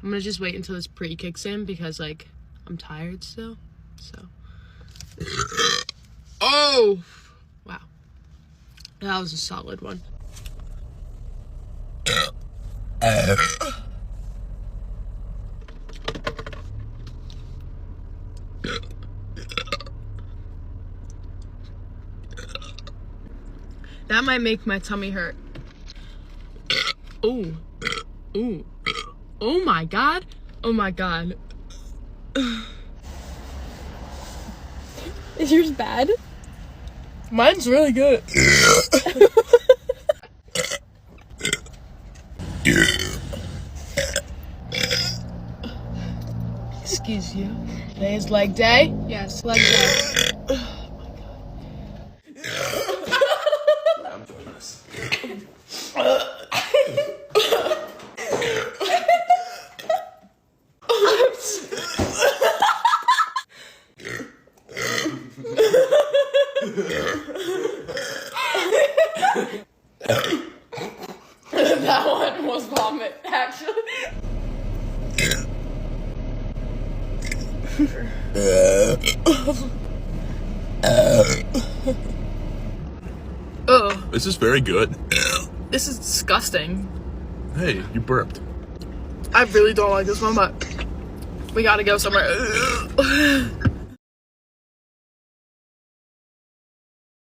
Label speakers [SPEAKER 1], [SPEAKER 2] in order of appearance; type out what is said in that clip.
[SPEAKER 1] I'm gonna just wait until this pre kicks in because, like, I'm tired still. So. Oh! Wow. That was a solid one. That might make my tummy hurt. Ooh. Ooh. Oh my god. Oh my god.
[SPEAKER 2] Is yours bad?
[SPEAKER 1] Mine's really good. Excuse you. Today is leg day? Yes, leg day.
[SPEAKER 3] I'm doing this.
[SPEAKER 1] That one was vomit, actually. Ugh,
[SPEAKER 3] This is very good.
[SPEAKER 1] this is disgusting.
[SPEAKER 3] Hey, you burped.
[SPEAKER 1] I really don't like this one, but we gotta go somewhere.